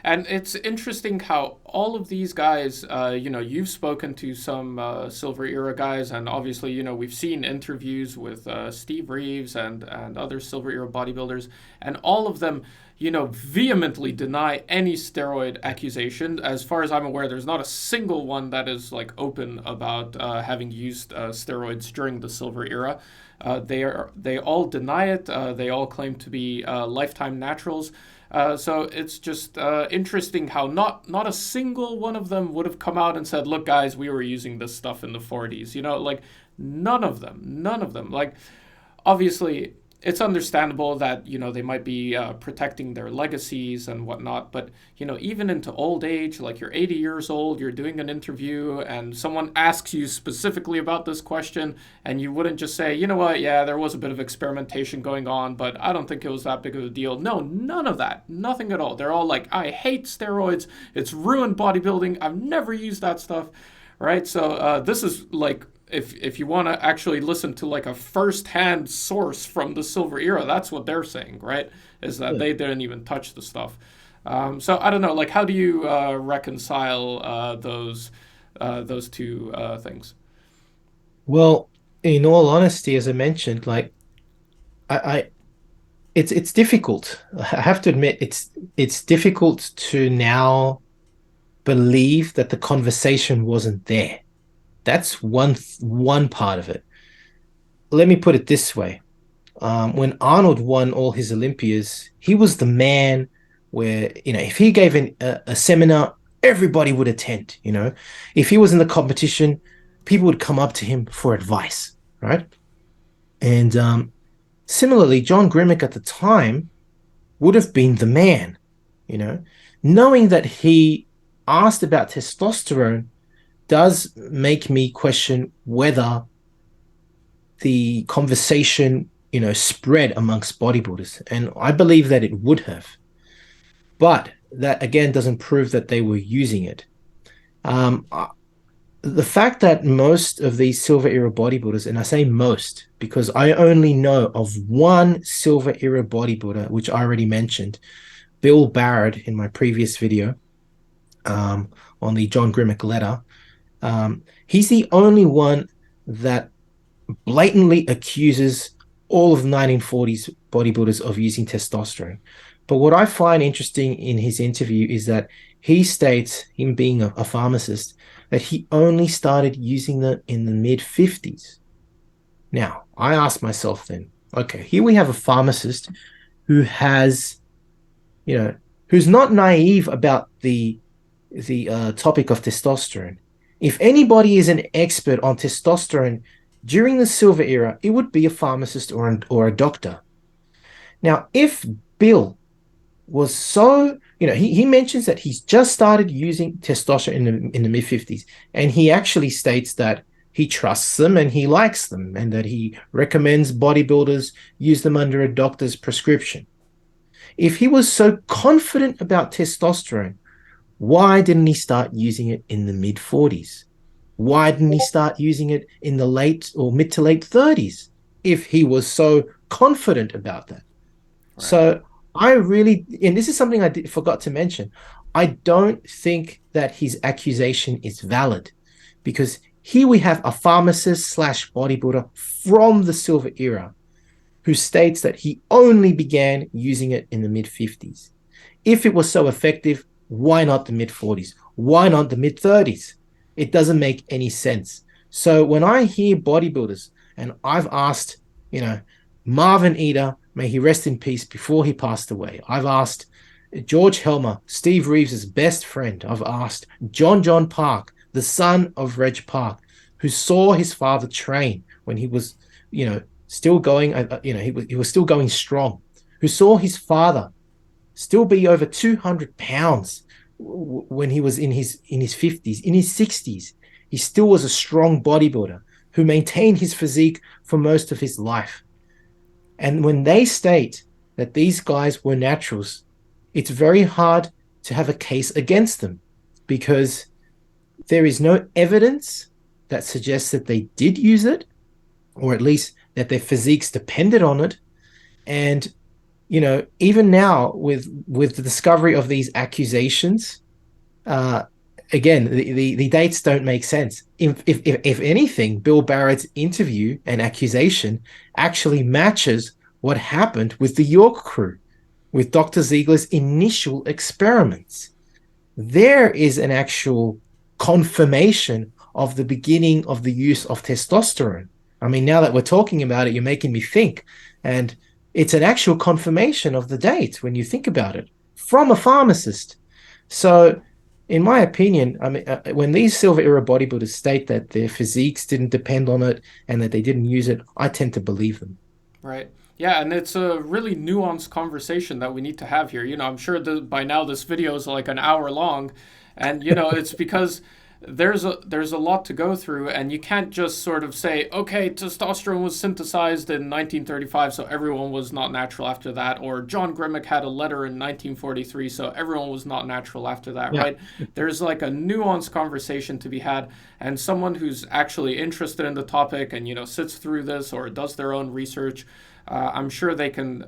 And it's interesting how all of these guys, you've spoken to some Silver Era guys, and obviously, we've seen interviews with Steve Reeves and other Silver Era bodybuilders, and all of them, vehemently deny any steroid accusation. As far as I'm aware, there's not a single one that is like open about having used steroids during the Silver Era. They all deny it. They all claim to be lifetime naturals. So it's just interesting how not a single one of them would have come out and said, "Look, guys, we were using this stuff in the 40s." Like none of them. Like obviously, it's understandable that they might be protecting their legacies and whatnot, but even into old age, like you're 80 years old, you're doing an interview and someone asks you specifically about this question, and you wouldn't just say, you know what, yeah, there was a bit of experimentation going on, but I don't think it was that big of a deal. No, none of that, nothing at all. They're all like, I hate steroids, it's ruined bodybuilding, I've never used that stuff, right? So this is like, if you want to actually listen to like a first-hand source from the silver era, that's what they're saying, right? Is that Yeah. they didn't even touch the stuff. So I don't know, like how do you reconcile those two things? Well, in all honesty, as I mentioned, like I it's difficult. I have to admit, it's difficult to now believe that the conversation wasn't there. That's one part of it. Let me put it this way. When Arnold won all his Olympias, he was the man where, if he gave a seminar, everybody would attend. If he was in the competition, people would come up to him for advice, right? And similarly, John Grimmick at the time would have been the man, you know, knowing that he asked about testosterone does make me question whether the conversation, spread amongst bodybuilders. And I believe that it would have. But that again doesn't prove that they were using it. Um, the fact that most of these silver era bodybuilders, and I say most because I only know of one silver era bodybuilder, which I already mentioned, Bill Barrett in my previous video on the John Grimmick letter. He's the only one that blatantly accuses all of 1940s bodybuilders of using testosterone. But what I find interesting in his interview is that he states, him being a pharmacist, that he only started using them in the mid 50s. Now, I ask myself then, okay, here we have a pharmacist who has, who's not naive about the topic of testosterone. If anybody is an expert on testosterone during the silver era, it would be a pharmacist or a doctor. Now, if Bill was so, he mentions that he's just started using testosterone in the mid 50s, and he actually states that he trusts them and he likes them, and that he recommends bodybuilders use them under a doctor's prescription. If he was so confident about testosterone, why didn't he start using it in the mid 40s? Why didn't he start using it in the late or mid to late 30s if he was so confident about that? Right. So I really, and this is something forgot to mention, I don't think that his accusation is valid, because here we have a pharmacist slash bodybuilder from the silver era who states that he only began using it in the mid 50s. If it was so effective, why not the mid 40s? Why not the mid 30s? It doesn't make any sense. So when I hear bodybuilders, and I've asked, Marvin Eder, may he rest in peace, before he passed away. I've asked George Helmer, Steve Reeves' best friend. I've asked John Park, the son of Reg Park, who saw his father train when he was, still going, he was still going strong, who saw his father still be over 200 pounds when he was in his 50s, in his 60s. He still was a strong bodybuilder who maintained his physique for most of his life. And when they state that these guys were naturals, it's very hard to have a case against them, because there is no evidence that suggests that they did use it, or at least that their physiques depended on it. And even now with the discovery of these accusations, again, the dates don't make sense. If anything, Bill Barrett's interview and accusation actually matches what happened with the York crew, with Dr. Ziegler's initial experiments. There is an actual confirmation of the beginning of the use of testosterone. I mean, now that we're talking about it, you're making me think. And it's an actual confirmation of the date when you think about it, from a pharmacist. So, in my opinion, I mean, when these silver era bodybuilders state that their physiques didn't depend on it and that they didn't use it, I tend to believe them. Right. Yeah, and it's a really nuanced conversation that we need to have here. I'm sure that by now this video is like an hour long, and it's because there's a lot to go through, and you can't just sort of say, okay, testosterone was synthesized in 1935, so everyone was not natural after that, or John Grimmick had a letter in 1943, so everyone was not natural after that, Yeah. right? There's like a nuanced conversation to be had, and someone who's actually interested in the topic and sits through this or does their own research, I'm sure they can,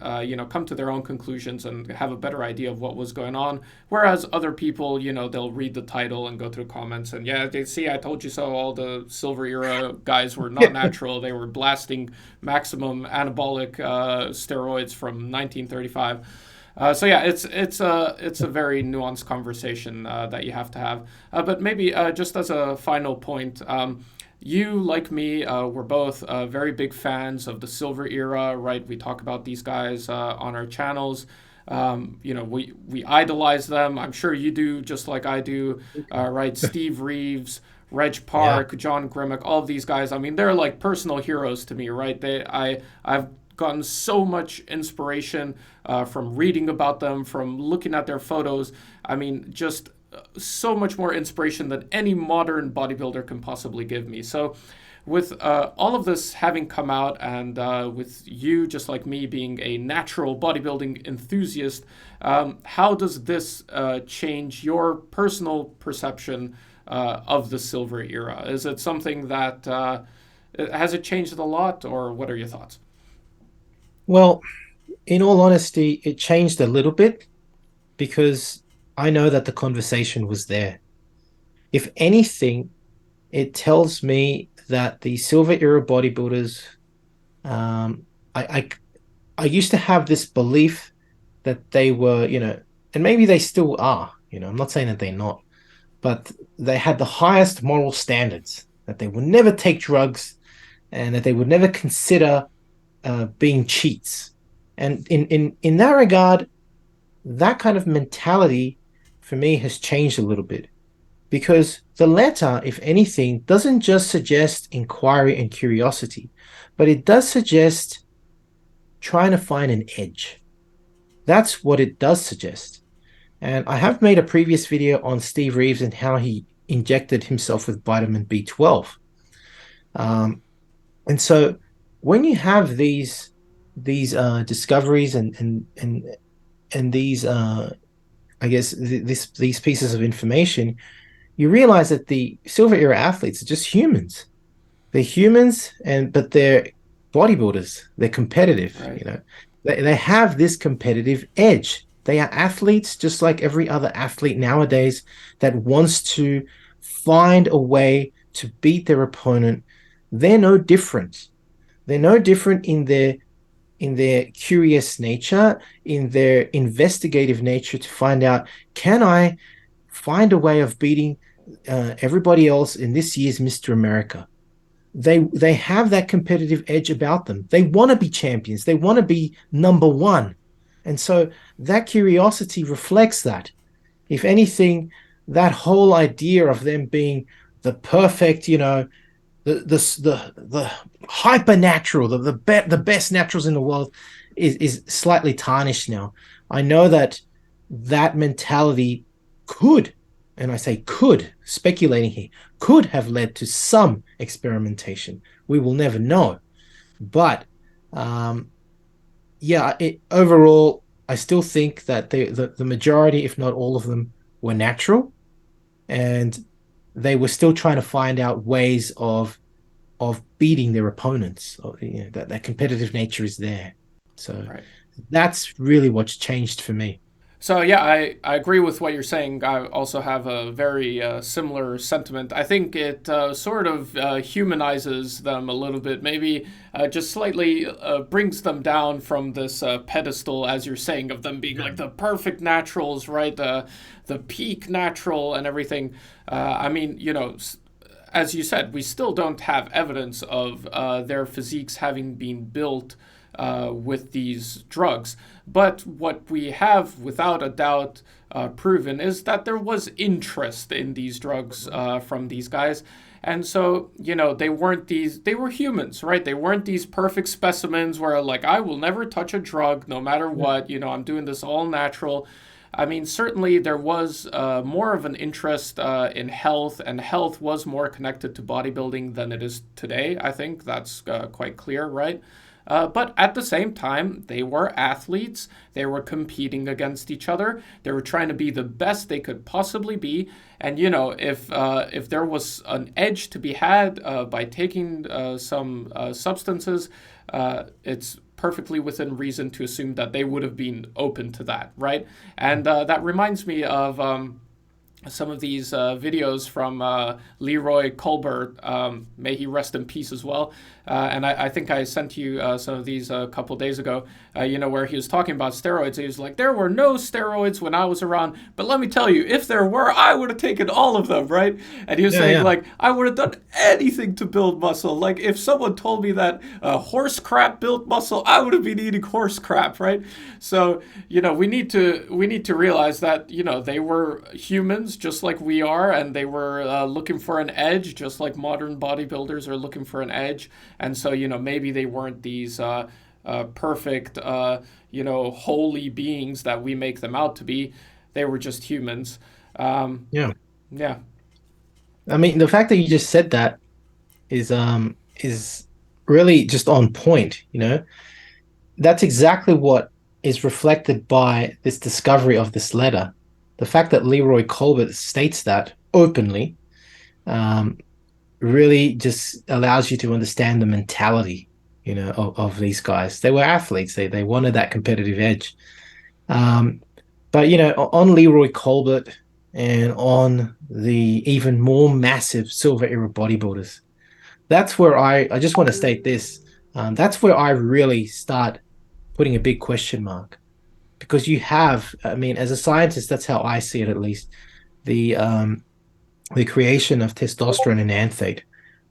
come to their own conclusions and have a better idea of what was going on. Whereas other people, they'll read the title and go through the comments and, yeah, they see, I told you so. All the silver era guys were not natural. They were blasting maximum anabolic steroids from 1935. So yeah, it's a very nuanced conversation that you have to have. But maybe just as a final point. You, like me, we're both very big fans of the silver era, right? We talk about these guys on our channels. We idolize them. I'm sure you do, just like I do, right? Steve Reeves, Reg Yeah. Park, John Grimmick, all of these guys. I mean, they're like personal heroes to me, right? I've gotten so much inspiration from reading about them, from looking at their photos. I mean, just so much more inspiration than any modern bodybuilder can possibly give me. So, with all of this having come out, and with you, just like me, being a natural bodybuilding enthusiast, how does this change your personal perception of the silver era? Is it something that has it changed a lot, or what are your thoughts? Well, in all honesty, it changed a little bit because I know that the conversation was there. If anything, it tells me that the silver era bodybuilders, um, I, I used to have this belief that they were, and maybe they still are, I'm not saying that they're not, but they had the highest moral standards, that they would never take drugs and that they would never consider being cheats. And in that regard, that kind of mentality for me has changed a little bit because the letter, if anything, doesn't just suggest inquiry and curiosity, but it does suggest trying to find an edge. That's what it does suggest. And I have made a previous video on Steve Reeves and how he injected himself with vitamin B12. Um, and so when you have these discoveries and these I guess these pieces of information, you realize that the silver era athletes are just humans. They're humans, but they're bodybuilders. They're competitive. Right. They have this competitive edge. They are athletes, just like every other athlete nowadays, that wants to find a way to beat their opponent. They're no different. They're no different in their curious nature, in their investigative nature to find out, can I find a way of beating everybody else in this year's Mr. America? They have that competitive edge about them. They want to be champions. They want to be number one. And so that curiosity reflects that. If anything, that whole idea of them being the perfect, the hyper natural, the best naturals in the world is slightly tarnished now. I know that that mentality could, and I say could, speculating here, could have led to some experimentation. We will never know. But yeah, overall, I still think that the majority, if not all of them, were natural, and they were still trying to find out ways of beating their opponents. Or, that competitive nature is there. So Right. that's really what's changed for me. So yeah, I agree with what you're saying. I also have a very similar sentiment. I think it sort of humanizes them a little bit, maybe just slightly brings them down from this pedestal, as you're saying, of them being like the perfect naturals, right? The peak natural and everything. I mean, as you said, we still don't have evidence of their physiques having been built with these drugs. But what we have, without a doubt, proven is that there was interest in these drugs from these guys. And so, they weren't they were humans, right? They weren't these perfect specimens where, like, I will never touch a drug no matter Yeah. what, I'm doing this all natural. I mean, certainly there was more of an interest in health, and health was more connected to bodybuilding than it is today. I think that's quite clear, right? But at the same time, they were athletes. They were competing against each other. They were trying to be the best they could possibly be. And if there was an edge to be had by taking some substances, it's perfectly within reason to assume that they would have been open to that, right? And that reminds me of some of these videos from Leroy Colbert. May he rest in peace as well. And I think I sent you some of these a couple days ago, where he was talking about steroids. He was like, there were no steroids when I was around, but let me tell you, if there were, I would have taken all of them, right? And he was Yeah, saying, yeah. like, I would have done anything to build muscle. Like, if someone told me that horse crap built muscle, I would have been eating horse crap, right? So, we need to realize that, they were humans just like we are, and they were looking for an edge, just like modern bodybuilders are looking for an edge. And so, maybe they weren't these perfect, holy beings that we make them out to be. They were just humans. Um, Yeah. yeah, I mean, the fact that you just said that is really just on point, you know? That's exactly what is reflected by this discovery of this letter. The fact that Leroy Colbert states that openly um, really just allows you to understand the mentality, of these guys. They were athletes. They wanted that competitive edge. Um, but on Leroy Colbert and on the even more massive silver era bodybuilders, that's where I just want to state this. That's where I really start putting a big question mark, because I mean, as a scientist, that's how I see it, at least. The creation of testosterone enanthate,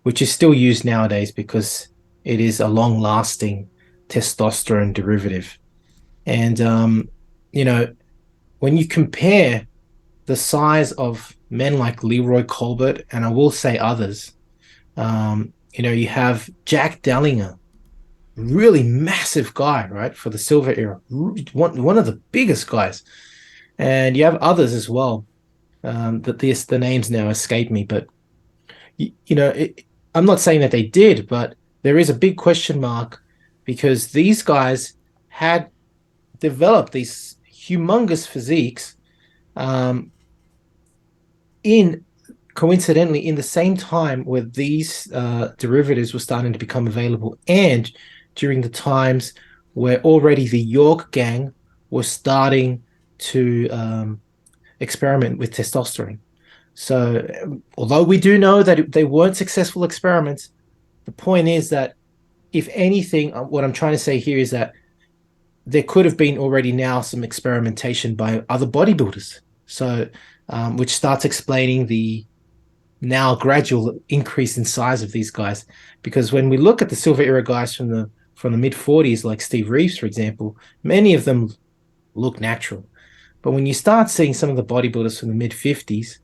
which is still used nowadays because it is a long-lasting testosterone derivative. And you know, when you compare the size of men like Leroy Colbert, and I will say others, you have Jack Dellinger, really massive guy, right, for the silver era, one of the biggest guys, and you have others as well. That the names now escape me, but I'm not saying that they did, but there is a big question mark, because these guys had developed these humongous physiques um, in coincidentally in the same time where these derivatives were starting to become available, and during the times where already the York gang was starting to experiment with testosterone. So, although we do know that they weren't successful experiments, the point is that, if anything, what I'm trying to say here is that there could have been already now some experimentation by other bodybuilders. So, which starts explaining the now gradual increase in size of these guys. Because when we look at the silver era guys from the mid 40s, like Steve Reeves, for example, many of them look natural. But when you start seeing some of the bodybuilders from the mid 50s,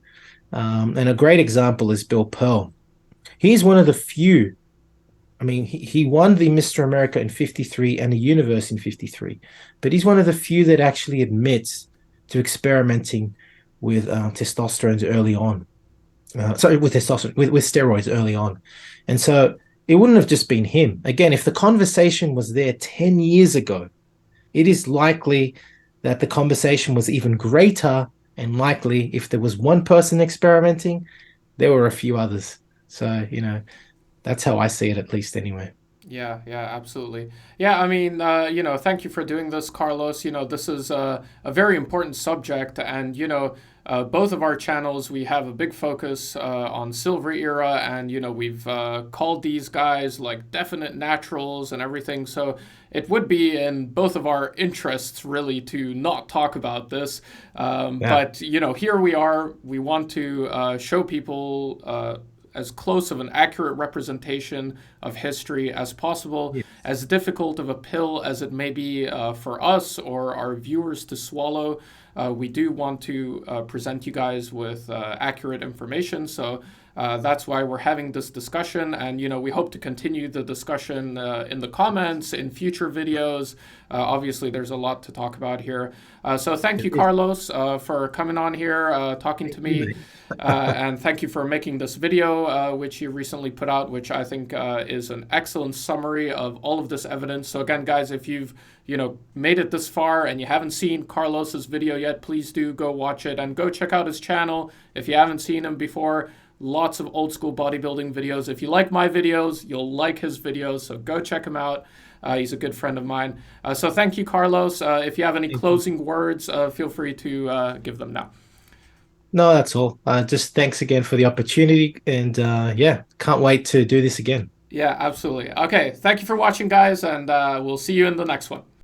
and a great example is Bill Pearl. He's one of the few. I mean, he won the Mr. America in 53 and the universe in 53, but he's one of the few that actually admits to experimenting with testosterone early on. Sorry, with testosterone, with steroids early on. And so it wouldn't have just been him. Again, if the conversation was there 10 years ago, it is likely that the conversation was even greater, and likely if there was one person experimenting, there were a few others. So, that's how I see it, at least, anyway. yeah, yeah, absolutely. Yeah, I mean, thank you for doing this, Carlos. This is a very important subject, and both of our channels, we have a big focus on Silver Era, and we've called these guys like definite naturals and everything. So it would be in both of our interests really to not talk about this. Yeah. But here we are. We want to show people as close of an accurate representation of history as possible, Yeah. as difficult of a pill as it may be for us or our viewers to swallow. We do want to present you guys with accurate information. So That's why we're having this discussion, and we hope to continue the discussion in the comments in future videos. Obviously, there's a lot to talk about here. So thank you, Carlos, for coming on here, talking to me, and thank you for making this video, which you recently put out, which I think is an excellent summary of all of this evidence. So again, guys, if you've made it this far and you haven't seen Carlos's video yet, please do go watch it and go check out his channel if you haven't seen him before. Lots of old school bodybuilding videos. If you like my videos, you'll like his videos, so go check him out. He's a good friend of mine. So thank you, Carlos. If you have any closing words, feel free to give them now. No, that's all. Just thanks again for the opportunity, and yeah, can't wait to do this again. Yeah, absolutely. Okay, thank you for watching, guys, and we'll see you in the next one.